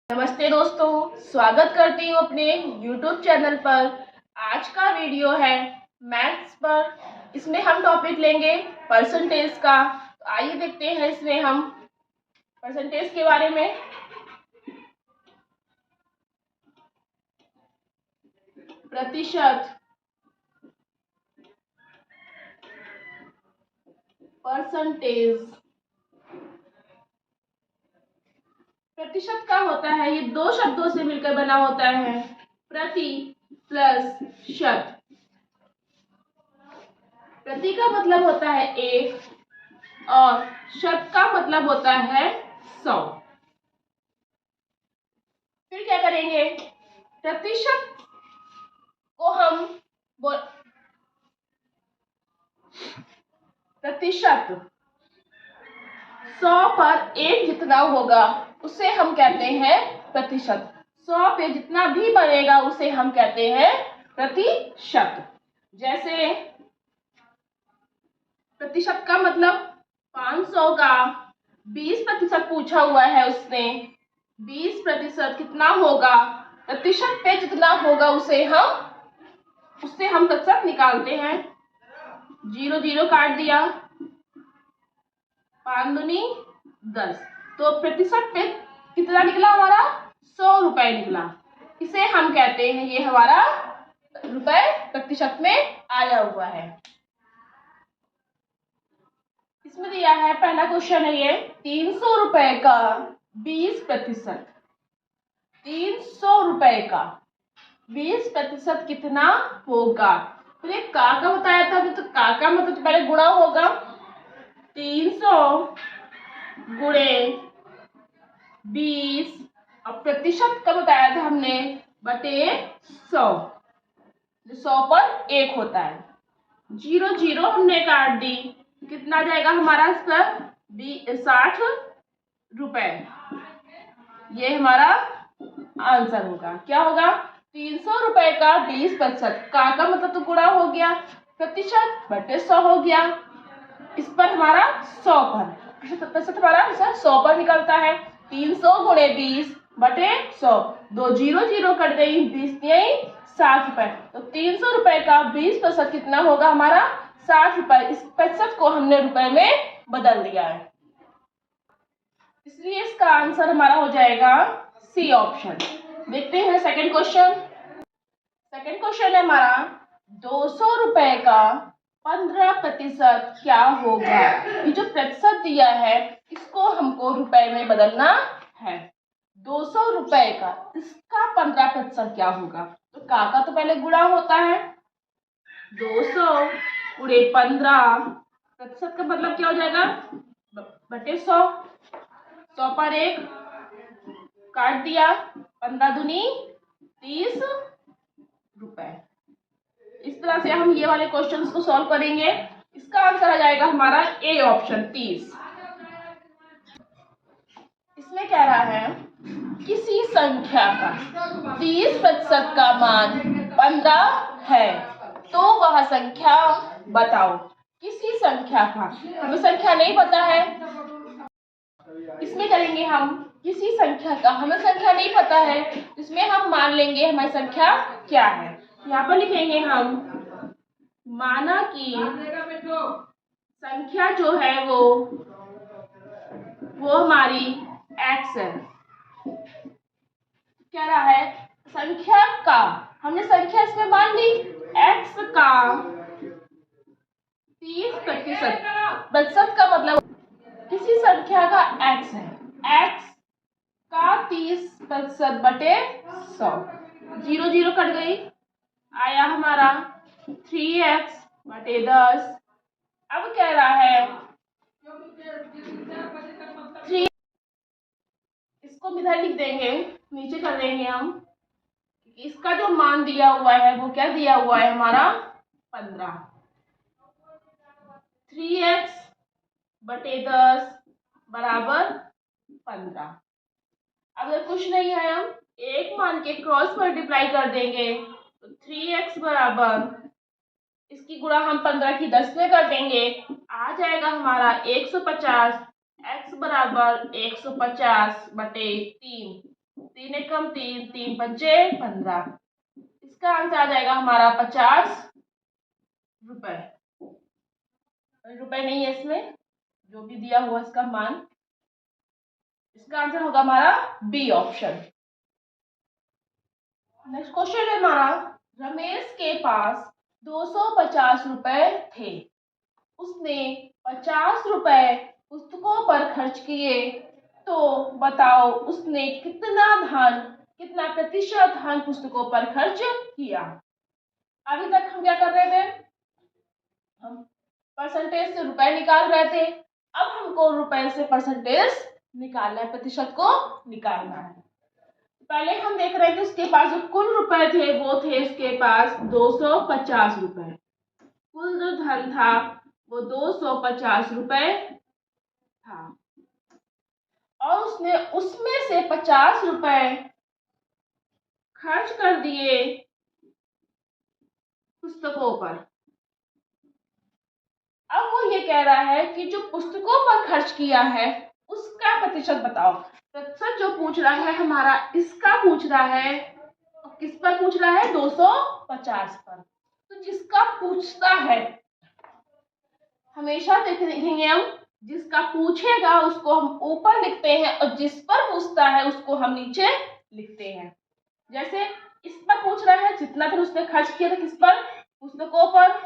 नमस्ते दोस्तों, स्वागत करती हूँ अपने YouTube चैनल पर। आज का वीडियो है मैथ्स पर। इसमें हम टॉपिक लेंगे परसेंटेज का। तो आइए देखते हैं इसमें हम परसेंटेज के बारे में। प्रतिशत, परसेंटेज। प्रतिशत का होता है, ये दो शब्दों से मिलकर बना होता है, प्रति प्लस शत। प्रति का मतलब होता है एक और शत का मतलब होता है 100। फिर क्या करेंगे, प्रतिशत को हम प्रतिशत 100 पर एक जितना होगा उसे हम कहते हैं प्रतिशत। 100 पे जितना भी बनेगा उसे हम कहते हैं प्रतिशत। जैसे प्रतिशत का मतलब 500 का 20% पूछा हुआ है उसने। 20% कितना होगा, प्रतिशत पे जितना होगा उससे हम प्रतिशत निकालते हैं। 0 0 काट दिया, 5 दूनी 10, तो प्रतिशत पे कितना निकला हमारा, 100 रुपए निकला। इसे हम कहते हैं, ये हमारा रुपए प्रतिशत में आया हुआ है। इसमें दिया है, पहला क्वेश्चन है ये, 300 रुपए का 20%। 300 रुपए का 20% कितना होगा। तो ये का बताया था, तो का मतलब पहले गुणा होगा। 300 गुणे 20 और प्रतिशत का बताया था हमने बटे 100, जो 100 पर एक होता है। 0 0 हमने काट दी, कितना जाएगा हमारा इस पर 60 रुपए। ये हमारा आंसर होगा। क्या होगा, 300 रुपए का 20%, का मतलब तो गुणा हो गया, प्रतिशत बटे 100 हो गया। इस पर हमारा 100 पर, प्रतिशत हमारा 100 पर निकलता है। 300 गुणे 20 बटे 100, 2 0 0 कट गई, 20 नहीं 60 रुपए। तो 300 रुपए का 20% कितना होगा हमारा, 60 रुपए। इस प्रतिशत को हमने रुपए में बदल दिया है, इसलिए इसका आंसर हमारा हो जाएगा सी ऑप्शन। देखते हैं सेकंड क्वेश्चन। सेकंड क्वेश्चन है हमारा, 200 रुपए का 15% क्या होगा। ये जो प्रतिशत दिया है इसको हमको रुपए में बदलना है। 200 रुपए का इसका 15% क्या होगा। तो का तो पहले गुणा होता है, 200 गुणे 15, प्रतिशत का मतलब क्या हो जाएगा बटे 100। 100 पर एक काट दिया, 15 दूनी 30 रुपए। इस तरह से हम ये वाले क्वेश्चंस को सॉल्व करेंगे। इसका आंसर आ जाएगा हमारा ए ऑप्शन 30। इसमें कह रहा है, किसी संख्या का 30% का मान 15 है तो वह संख्या बताओ। किसी संख्या का, हमें संख्या नहीं पता है, इसमें करेंगे हम किसी संख्या का, हमें संख्या नहीं पता है, इसमें हम मान लेंगे हमारी संख्या क्या है। यहाँ पर लिखेंगे हम, माना कि संख्या जो है वो हमारी x है। क्या रहा है, संख्या का, हमने संख्या इसमें मान ली x का 30%। प्रतिशत का मतलब किसी संख्या का x है, x का 30% बटे 100। 0 0 कट गई, आया हमारा 3x बटे 10। अब कह रहा है 3, इसको इधर लिख देंगे, नीचे कर देंगे हम। इसका जो मान दिया हुआ है वो क्या दिया हुआ है हमारा 15। 3x बटे 10 बराबर 15। अगर कुछ नहीं है, हम एक मान के क्रॉस मल्टीप्लाई कर देंगे, तो 3x बराबर, इसकी गुणा हम 15 की 10 में कर देंगे, आ जाएगा हमारा 150। x बराबर 150 बटे 3। तीन एकम तीन, तीन पंचे 15। इसका आंसर आ जाएगा हमारा 50 रुपए। रुपए नहीं है इसमें, जो भी दिया हुआ इसका मान। इसका आंसर होगा हमारा बी ऑप्शन। नेक्स्ट क्वेश्चन है हमारा, रमेश के पास 250 रुपए थे। उसने 50 रुपए पुस्तकों पर खर्च किए, तो बताओ उसने कितना प्रतिशत धन पुस्तकों पर खर्च किया। अभी तक हम क्या कर रहे थे, हम परसेंटेज से रुपए निकाल रहे थे। अब हमको रुपए से परसेंटेज निकालना है, प्रतिशत को निकालना है। पहले हम देख रहे थे उसके पास जो कुल रुपए थे वो थे उसके पास 250 रुपए। कुल जो धन था वो 250 रुपए था, और उसने उसमें से 50 रुपए खर्च कर दिए पुस्तकों पर। अब वो ये कह रहा है कि जो पुस्तकों पर खर्च किया है उसका प्रतिशत बताओ। प्रतिशत जो पूछ रहा है हमारा, इसका पूछ रहा है, किस पर पूछ रहा है, 250 पर। तो जिसका पूछता है हमेशा देखेंगे हम, जिसका पूछेगा उसको हम ऊपर लिखते हैं और जिस पर पूछता है उसको हम नीचे लिखते हैं। जैसे इस पर पूछ रहा है जितना धन उसने खर्च किया था, किस पर, पुस्तकों पर।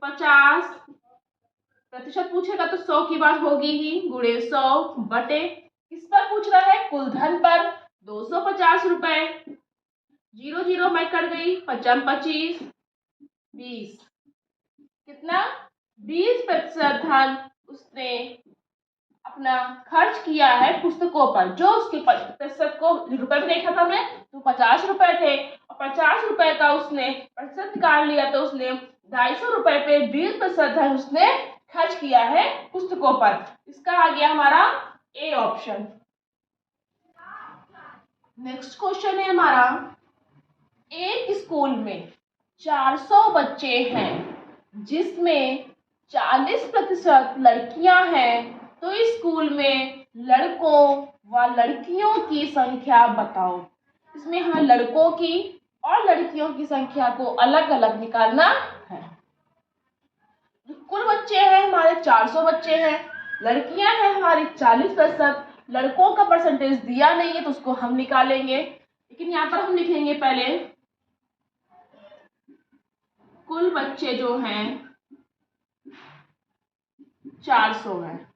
50 प्रतिशत पूछेगा तो 100 की बात होगी ही, गुणे 100 बटे किस पर पूछ रहा है, कुल धन पर 250 रुपए। 0 0 मैं कट गई, 55 25 20, कितना, 20% धन उसने अपना खर्च किया है पुस्तकों पर। जो उसके प्रतिशत को रुपए में देखा था हमने, तो 50 रुपए थे और 50 रुपए का उसने प्रतिशत निकाल लिया, तो उसने 250 रुपए पे 20% धन उसने खर्च किया है पुस्तकों पर। इसका आ गया हमारा ए ऑप्शन। नेक्स्ट क्वेश्चन है हमारा, एक स्कूल में 400 बच्चे हैं जिसमें 40% लड़कियां हैं, तो इस स्कूल में लड़कों व लड़कियों की संख्या बताओ। इसमें हमें लड़कों की और लड़कियों की संख्या को अलग अलग निकालना है। कुल बच्चे हैं हमारे 400 बच्चे हैं, लड़कियां हैं हमारी 40%, लड़कों का परसेंटेज दिया नहीं है तो उसको हम निकालेंगे। लेकिन यहाँ पर हम लिखेंगे पहले कुल बच्चे जो हैं 400 हैं,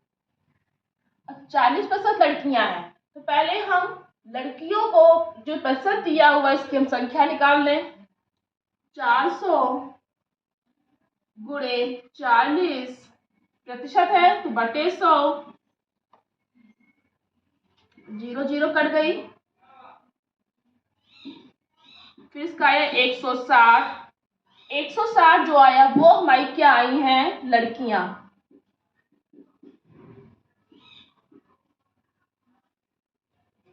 40% लड़कियां हैं, तो पहले हम लड़कियों को जो प्रतिशत दिया हुआ इसकी हम संख्या निकाल लें। 400 गुणे 40 प्रतिशत है तो बटे 100, 0 0 कट गई, फिर इसका आया 160। 160 जो आया वो हमारी क्या आई हैं, लड़कियां।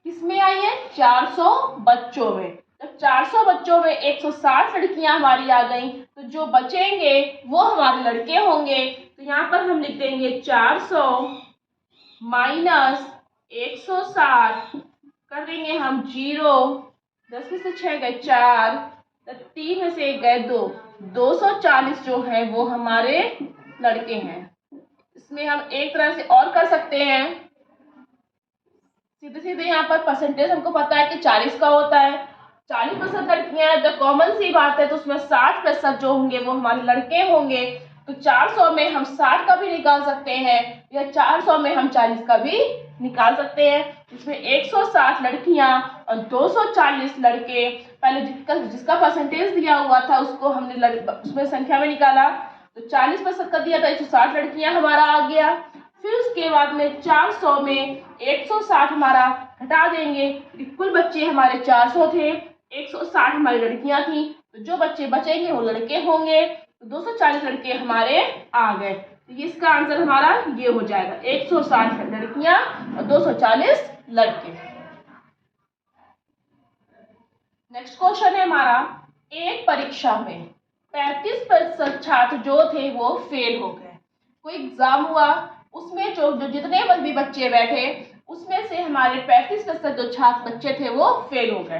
किसमें आई है, 400 बच्चों में। जब 400 बच्चों में 160 लड़कियां हमारी आ गई, तो जो बचेंगे वो हमारे लड़के होंगे। तो यहाँ पर हम लिख देंगे 400 माइनस 160, कर देंगे हम 0, 10 में से 6 गए 4, 3 में से 1 गए 2, 240 जो है वो हमारे लड़के हैं। इसमें हम एक तरह से और कर सकते हैं, सीधे सीधे यहाँ पर परसेंटेज हमको पता है कि 40 का होता है, 40% लड़कियां हैं, तो कॉमन सी बात है, तो उसमें 60% जो होंगे वो हमारे लड़के होंगे। तो 400 में हम 60 का भी निकाल सकते हैं या 400 में हम 40 का भी निकाल सकते हैं। इसमें 160 लड़कियां और 240 लड़के। पहले जिसका परसेंटेज दिया हुआ था उसको हमने उसमें संख्या में निकाला, तो 40% का दिया था, 160 लड़कियां हमारा आ गया। फिर उसके बाद में 400 में 160 हमारा घटा देंगे, कुल बच्चे हमारे 400 थे, 160 हमारी लड़कियां थी, तो जो बच्चे बचेंगे वो लड़के होंगे। तो 240 लड़के हमारे आ गए, तो इसका आंसर हमारा ये हो जाएगा, 160 लड़कियां और 240 लड़के। नेक्स्ट क्वेश्चन है हमारा, एक परीक्षा में 35% छात्र जो थे वो फेल हो गए। कोई एग्जाम हुआ, उसमें जो जो जितने भी बच्चे बैठे उसमें से हमारे 35% जो छात्र बच्चे थे वो फेल हो गए।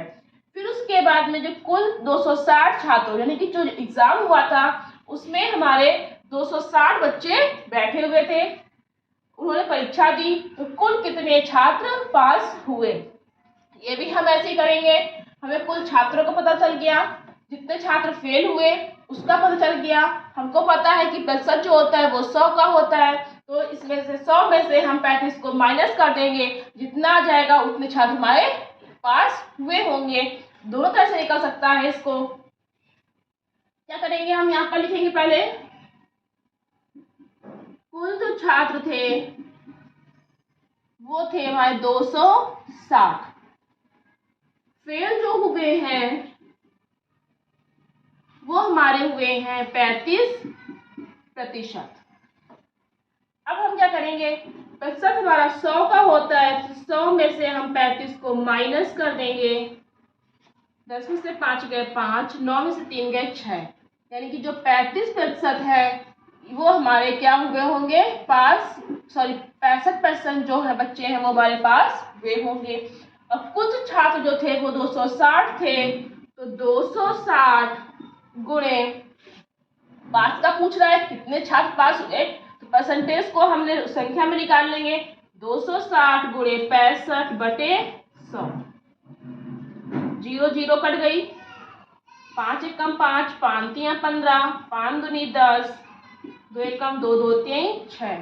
फिर उसके बाद में जो कुल 260 छात्र यानी कि जो एग्जाम हुआ था उसमें हमारे 260 बच्चे बैठे हुए थे, उन्होंने परीक्षा दी, तो कुल कितने छात्र पास हुए। ये भी हम ऐसे ही करेंगे। हमें कुल छात्रों का पता चल गया, जितने छात्र फेल हुए उसका पता चल गया। हमको पता है कि प्रतिशत जो होता है वो 100 का होता है, तो इसमें से 100 में से हम 35 को माइनस कर देंगे, जितना आ जाएगा उतने छात्र हमारे पास हुए होंगे। दोनों तरह से निकल सकता है। इसको क्या करेंगे, हम यहाँ पर लिखेंगे पहले कुल जो छात्र थे वो थे हमारे 260, फेल जो हुए हैं वो हमारे हुए हैं 35%। अब हम क्या करेंगे, प्रतिशत हमारा 100 का होता है, तो 100 में से हम 35 को माइनस कर देंगे। 10 में से 5 गए 5, 9 में से 3 गए 6, यानी कि जो 35% है वो हमारे क्या हुए होंगे, पास, सॉरी 65% जो है बच्चे हैं वो हमारे पास हुए होंगे। अब कुछ छात्र जो थे वो 260 थे, तो 260 गुणे पास का पूछ रहा है कितने छात्र पास हुए, तो परसेंटेज को हमने संख्या में निकाल लेंगे। 260 गुणे 65 बटे 100, 0 0 कट गई, 5 एकम 5, 5 तिया 15, 5 दूनी 10, 2 एकम 2, 2 तिया 6,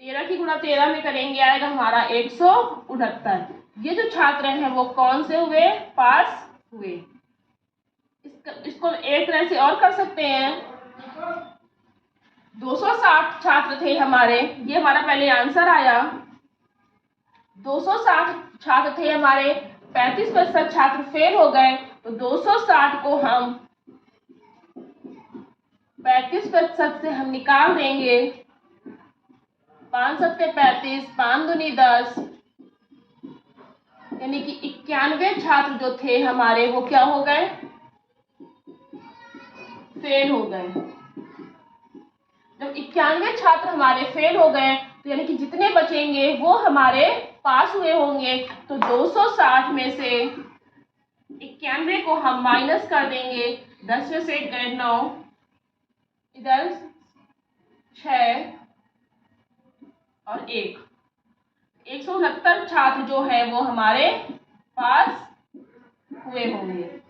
13 की गुणा 13 में करेंगे आएगा हमारा 169। ये जो छात्र हैं वो कौन से हुए, पास हुए। इसको एक तरह से और कर सकते हैं, 260 छात्र थे हमारे, ये हमारा पहले आंसर आया। 260 छात्र थे हमारे, 35% छात्र फेल हो गए, तो 260 को हम 35% से हम निकाल देंगे। 5 सत्ते 35, 5 दूनी 10, यानी कि 91 छात्र जो थे हमारे वो क्या हो गए, फेल हो गए। जब 91 छात्र हमारे फेल हो गए तो यानी कि जितने बचेंगे वो हमारे पास हुए होंगे, तो 260 में से 91 को हम माइनस कर देंगे। 10 में से गए 9, इधर 6 और 1, 169 छात्र जो है वो हमारे पास हुए होंगे।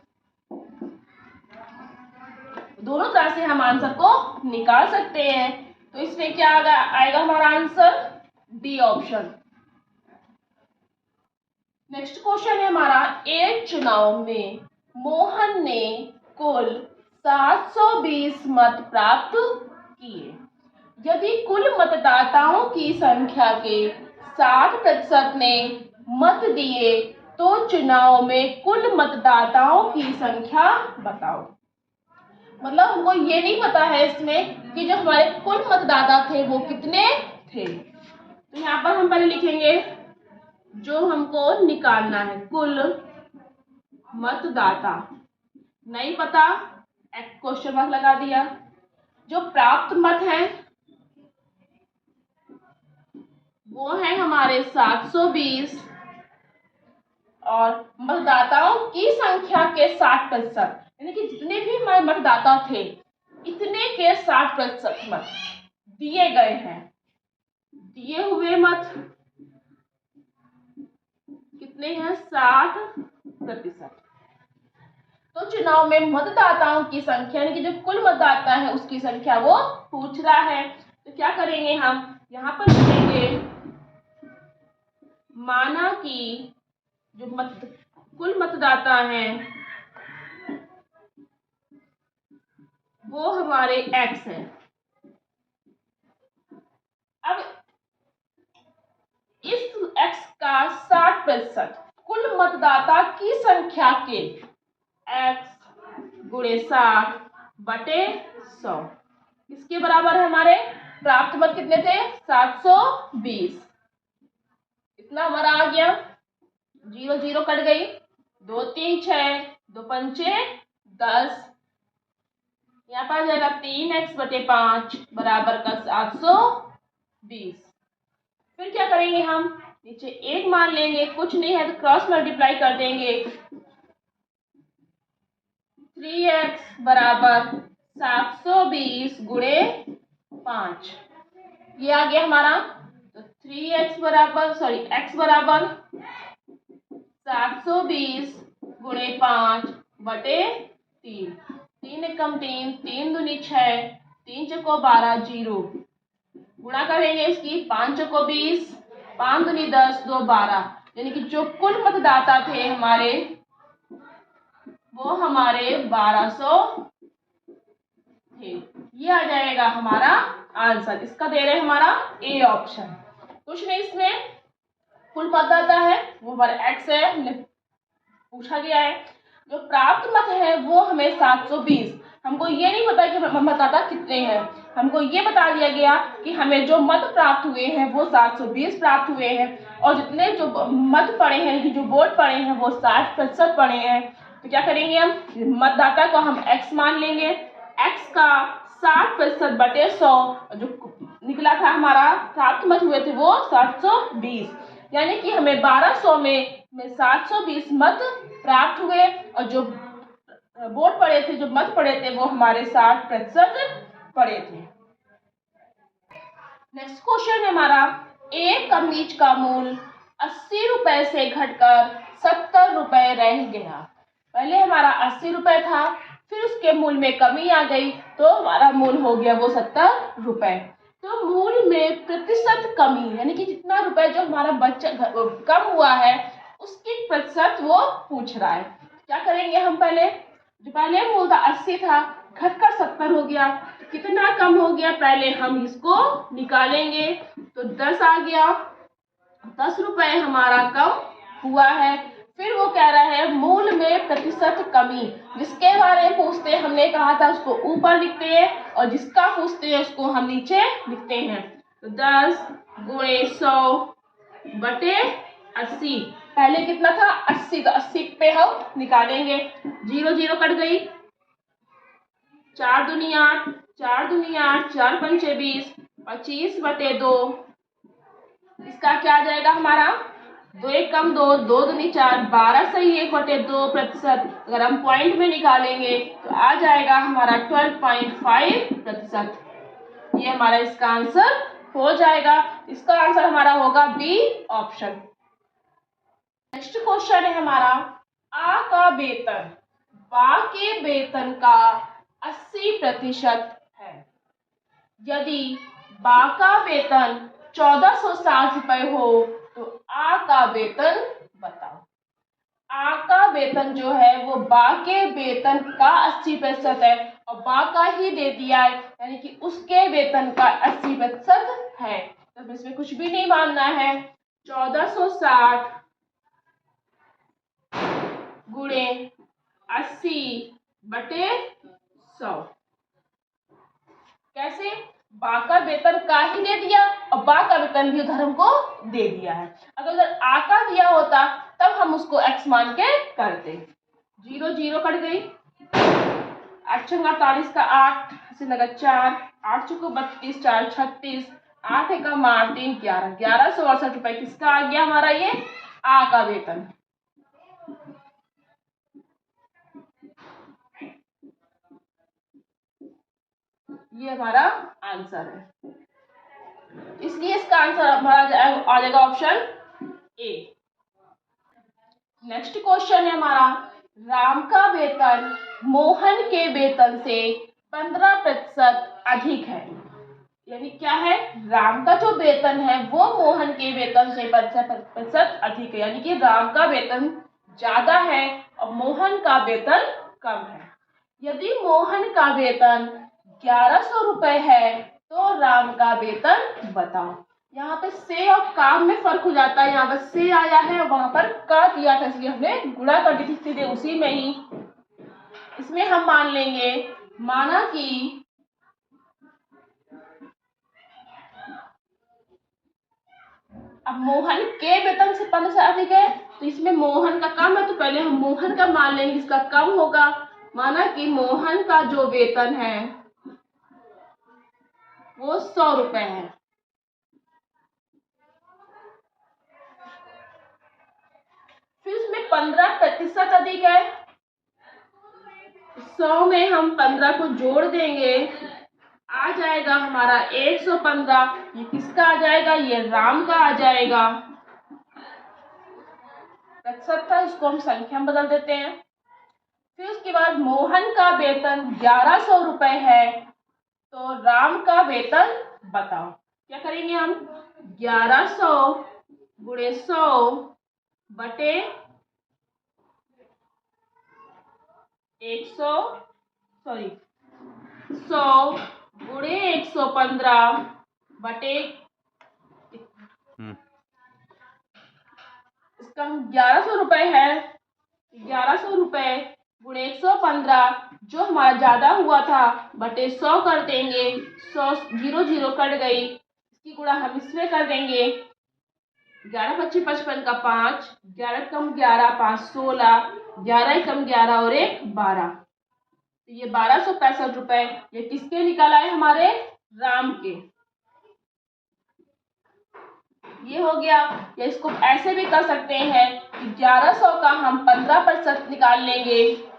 दोनों तरह से हम आंसर को निकाल सकते हैं। तो इसमें क्या आएगा हमारा answer, D option. Next question है हमारा, एक चुनाव में मोहन ने कुल 720 मत प्राप्त किए। यदि कुल मतदाताओं की संख्या के 60% ने मत दिए तो चुनाव में कुल मतदाताओं की संख्या बताओ। मतलब हमको ये नहीं पता है इसमें कि जो हमारे कुल मतदाता थे वो कितने थे। तो यहाँ पर हम पहले लिखेंगे जो हमको निकालना है, कुल मतदाता, नहीं पता, एक क्वेश्चन मार्क लगा दिया। जो प्राप्त मत है वो है हमारे 720, और मतदाताओं की संख्या के 60%, यानी कि जितने भी हमारे मतदाता थे इतने के 60% मत दिए गए हैं। दिए हुए मत कितने हैं, 60%। तो चुनाव में मतदाताओं की संख्या यानी कि जो कुल मतदाता है उसकी संख्या वो पूछ रहा है। तो क्या करेंगे, हम यहाँ पर लिखेंगे माना कि जो कुल मतदाता हैं वो हमारे x है। अब इस x का 60% कुल मतदाता की संख्या के x गुणे 60 बटे 100 इसके बराबर है। हमारे प्राप्त मत कितने थे, 720, इतना हमारा आ गया। 0 0 कट गई, 2 3 6, 2 पंचे 10, यहाँ पर आ जाएगा 3x बटे 5 बराबर का 720। 20। फिर क्या करेंगे हम, नीचे 1 मान लेंगे, कुछ नहीं है तो क्रॉस मल्टीप्लाई कर देंगे। 3x बराबर 720 गुणे 5, ये आ गया हमारा। तो 3x बराबर x बराबर 720 गुणे 5 बटे 3। 3 एकम 3, 3 दूनी 6, 3 चौको 12, 0। गुणा करेंगे इसकी, 5 चौको 20, 5 दूनी 10, 2 12, यानी कि जो कुल मतदाता थे हमारे वो हमारे 1200 थे। ये आ जाएगा हमारा आंसर। इसका दे रहे हमारा ए ऑप्शन। कुछ नहीं, इसमें कुल मतदाता है वो हमारा एक्स है, हमने पूछा गया है। जो प्राप्त मत है वो हमें 720, हमको ये नहीं पता कि मतदाता कितने हैं, हमको ये बता दिया गया कि हमें जो मत प्राप्त हुए हैं वो 720 प्राप्त हुए हैं, और जितने जो मत पड़े हैं कि जो वोट पड़े हैं वो 60% पड़े हैं। तो क्या करेंगे, हम मतदाता को हम x मान लेंगे, x का 60% बटे 100, जो निकला था हमारा प्राप्त मत हुए थे वो 720, यानी कि हमें 1200 में 720 मत प्राप्त हुए, और जो वोट पड़े थे, जो मत पड़े थे वो हमारे 60% पड़े थे। नेक्स्ट क्वेश्चन है हमारा, एक कमीज का मूल्य 80 रुपए से घटकर 70 रुपए रह गया। पहले हमारा 80 रुपए था, फिर उसके मूल्य में कमी आ गई तो हमारा मूल्य हो गया वो 70 रुपए। तो मूल्य में प्रतिशत कमी, यानी कि जितना रुपए जो हमारा बचत कम हुआ है उसकी प्रतिशत वो पूछ रहा है। क्या करेंगे हम, पहले जो पहले मूल्य था 80 था, घटकर 70 हो गया, तो कितना कम हो गया, पहले हम इसको निकालेंगे। तो 10 आ गया, 10 रुपए हमारा कम हुआ है। फिर वो कह रहा है मूल्य में प्रतिशत कमी, जिसके बारे में पूछते हैं हमने कहा था उसको ऊपर लिखते हैं, और जिसका पूछते हैं उसको हम नीचे लिखते हैं। तो 10 गुणे 100 बटे 80, पहले कितना था 80, तो 80 पे हम निकालेंगे, 0 0 कट गई, 4 दूनी 8, 4 दूनी 8, 4 पंचे 20, 25 बटे 2, इसका क्या आ जाएगा हमारा 2 एक कम 2, 2 दूनी 4, 12 सही 1 बटे 2 प्रतिशत। अगर हम पॉइंट में निकालेंगे तो आ जाएगा हमारा 12.5%। ये हमारा इसका आंसर हो जाएगा। इसका आंसर हमारा होगा बी ऑप्शन। नेक्स्ट क्वेश्चन है हमारा, आ का वेतन बा के वेतन का 80% है। यदि बा का वेतन 1460 रुपए हो तो आ का वेतन बताओ। आ का वेतन जो है वो बा के वेतन का 80% है, और बा का ही दे दिया है, यानी कि उसके वेतन का 80% है। तो इसमें कुछ भी नहीं मानना है, 1460 गुणे 80 बटे 100। कैसे, बा का वेतन का ही दे दिया और बा का वेतन भी उधर हमको दे दिया है। अगर उधर आ का दिया होता तब हम उसको x मान के करते। 0 0 कट गई, 8 छंगा 48 का 8 से लगा 4, 8 चौको 32, 4 36, 8 एकम 8, 3 11, 1168 रुपए किसका आ गया हमारा ये आ का वेतन। ये हमारा आंसर है, इसलिए इसका आंसर हमारा आ जाएगा ऑप्शन ए। नेक्स्ट क्वेश्चन है हमारा, राम का वेतन मोहन के वेतन से 15% अधिक है। यानी क्या है, राम का जो वेतन है वो मोहन के वेतन से 15% अधिक है, यानी कि राम का वेतन ज्यादा है और मोहन का वेतन कम है। यदि मोहन का वेतन 1100 रुपए है तो राम का वेतन बताओ। यहाँ पे से और काम में फर्क हो जाता है, यहाँ पर से आया है, वहां पर का दिया था, इसलिए हमने गुणा कर दी थी सीधे उसी में ही। इसमें हम मान लेंगे, माना कि अब मोहन के वेतन से 15 अधिक है, तो इसमें मोहन का कम है, तो पहले हम मोहन का मान लेंगे, इसका कम होगा। माना कि मोहन का जो वेतन है वो 100 रुपए है, 15% अधिक है। 100 में हम 15 को जोड़ देंगे, आ जाएगा हमारा 115। ये किसका आ जाएगा? ये राम का आ जाएगा। प्रतिशत था, इसको हम संख्या में बदल देते हैं। फिर उसके बाद मोहन का वेतन 1100 रुपए है, तो राम का वेतन बताओ। क्या करेंगे हम? 1100 गुणे 100 बटे 100 गुणे 115 बटे इसका 1100 रुपए है। 1100 रुपए गुणे 115, जो हमारा ज्यादा हुआ था, बटे 100 कर देंगे। 100 जीरो जीरो कट गई, इसकी गुणा हम इसमें कर देंगे। 11 25 55 का 5, 11 कम 11 5 16, 11 कम 11 और 1 12। तो ये 1265 रुपए ये किसके निकल आए? हमारे राम के। ये हो गया। या इसको ऐसे भी कर सकते हैं कि 1100 का हम 15% निकाल लेंगे।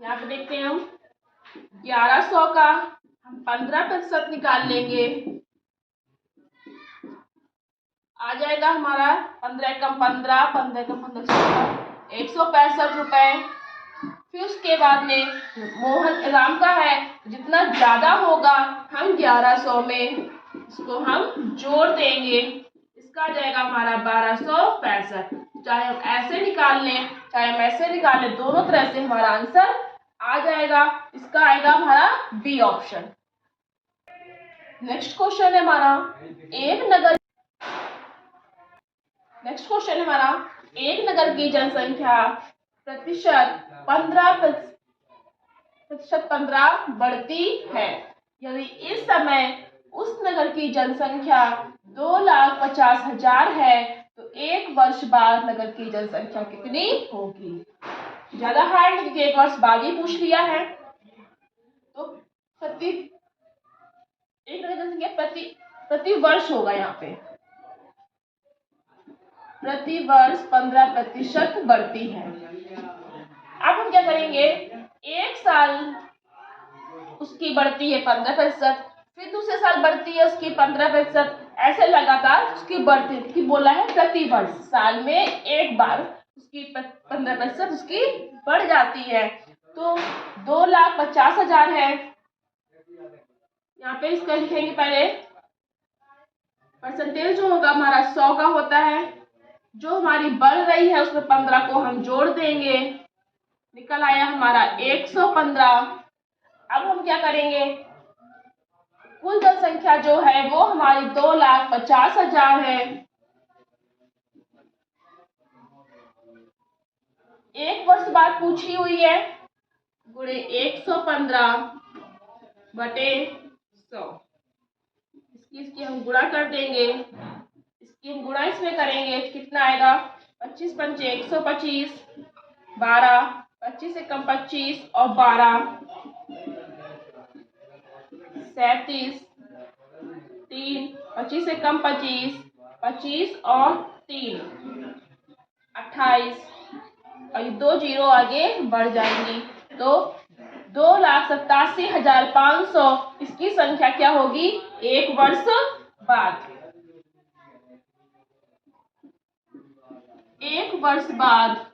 यहाँ पे देखते हैं हम 1100 का हम 15% निकाल लेंगे, आ जाएगा हमारा 15 कम 15, 15 कम 15 165 रुपए। फिर उसके बाद में मोहन राम का है, जितना ज्यादा होगा हम 1100 में इसको हम जोड़ देंगे, इसका आ जाएगा हमारा 1265। चाहे हम ऐसे निकाल लें चाहे हम ऐसे निकाल लें, दोनों तरह से हमारा आंसर आ जाएगा। इसका आएगा हमारा बी ऑप्शन। नेक्स्ट क्वेश्चन है हमारा एक नगर की जनसंख्या प्रतिशत 15 बढ़ती है। यदि इस समय उस नगर की जनसंख्या 2,50,000 है, तो 1 वर्ष बाद नगर की जनसंख्या कितनी होगी? ज्यादा हार्ड क्योंकि 1 वर्ष बाद ही पूछ लिया है। तो एक नगर जनसंख्या प्रति वर्ष होगा। यहाँ पे प्रति वर्ष 15% बढ़ती है। अब हम क्या करेंगे? एक साल उसकी बढ़ती है 15%, फिर दूसरे साल बढ़ती है उसकी 15%, ऐसे लगातार उसकी बढ़ती है। कि बोला है प्रति वर्ष, साल में एक बार उसकी 15% उसकी बढ़ जाती है। तो 2,50,000 है। यहाँ पे इसका लिखेंगे, पहले परसेंटेज जो होगा हमारा 100 का होता है। जो हमारी बढ़ रही है उसमें 15 को हम जोड़ देंगे, निकल आया हमारा 115। अब हम क्या करेंगे? कुल जनसंख्या जो है वो हमारी 2,50,000 है। 1 वर्ष बाद पूछी हुई है, गुणे 115 बटे 100। इसकी हम गुणा कर देंगे, इसकी हम गुणा इसमें करेंगे, कितना आएगा? 25 पंचे 125, 12, 25 से कम 25 और 12 37, 3, 25 से कम 25, 25 और 3 28, और 2 जीरो आगे बढ़ जाएंगी। तो 2,87,500 इसकी संख्या क्या होगी? 1 वर्ष बाद। 1 वर्ष बाद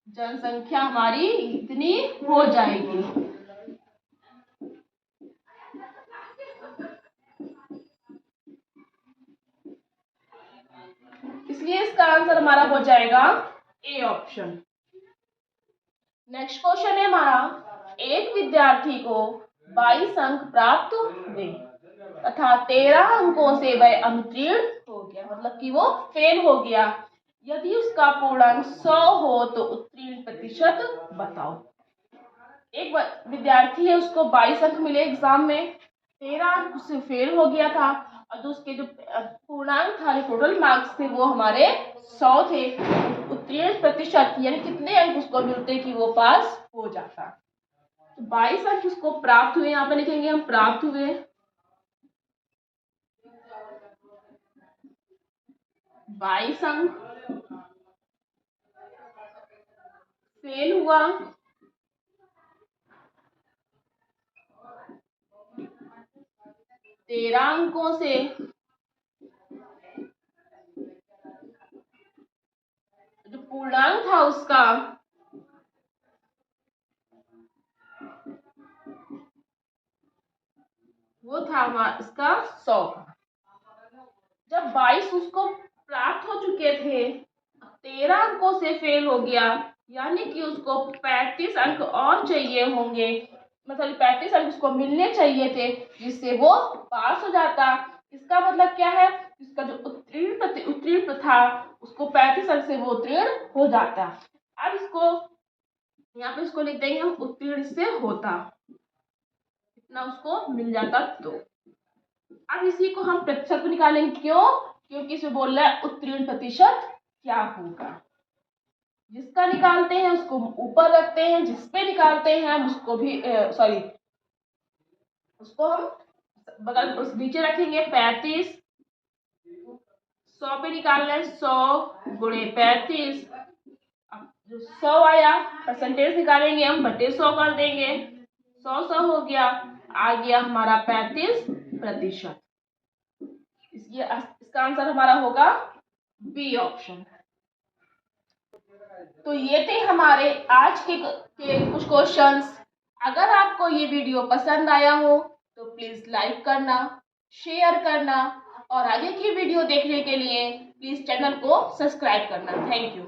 जनसंख्या हमारी इतनी हो जाएगी। इसलिए इसका आंसर हमारा हो जाएगा ए ऑप्शन। नेक्स्ट क्वेश्चन है हमारा, एक विद्यार्थी को 22 अंक प्राप्त हुए तथा 13 अंकों से वह अनुत्तीर्ण हो गया, मतलब कि वो फेल हो गया। यदि उसका पूर्णांक 100 हो तो उत्तीर्ण प्रतिशत बताओ। एक विद्यार्थी है, उसको 22 अंक मिले एग्जाम में, 13 अंक उससे फेल हो गया था, और उसके जो पूर्णांक था, टोटल मार्क्स थे, वो हमारे 100 थे। उत्तीर्ण प्रतिशत यानी कितने अंक उसको मिलते कि वो पास हो जाता। तो 22 अंक उसको प्राप्त हुए, यहाँ पे लिखेंगे हम प्राप्त हुए। 22 अंक फेल हुआ। 13 अंकों से जो पूर्णांक था उसका वो था इसका 100 का। जब 22 उसको प्राप्त हो चुके थे, 13 अंकों से फेल हो गया, यानी कि उसको 35 अंक और चाहिए होंगे, मतलब 35 अंक उसको मिलने चाहिए थे जिससे वो पास हो जाता। इसका मतलब क्या है, इसका जो उत्तीर्ण था उसको 35 अंक से वो उत्तीर्ण हो जाता। अब इसको यहाँ पे इसको लिख देंगे हम उत्तीर्ण से होता, इतना उसको मिल जाता। तो अब इसी को हम प्रतिशत में निकालेंगे, क्यों? क्योंकि इसमें बोल रहा है उत्तीर्ण प्रतिशत क्या होगा। जिसका निकालते हैं उसको ऊपर रखते हैं, जिसपे निकालते हैं हम उसको भी उसको हम बगल उस नीचे रखेंगे। 35 100 पे निकालना है, 100 गुणे 35। जो 100 आया परसेंटेज निकालेंगे हम, बटे 100 कर देंगे, 100 हो गया, आ गया हमारा 35%। इसका आंसर हमारा होगा बी ऑप्शन। तो ये थे हमारे आज के कुछ क्वेश्चंस। अगर आपको ये वीडियो पसंद आया हो तो प्लीज लाइक करना, शेयर करना और आगे की वीडियो देखने के लिए प्लीज चैनल को सब्सक्राइब करना। Thank you.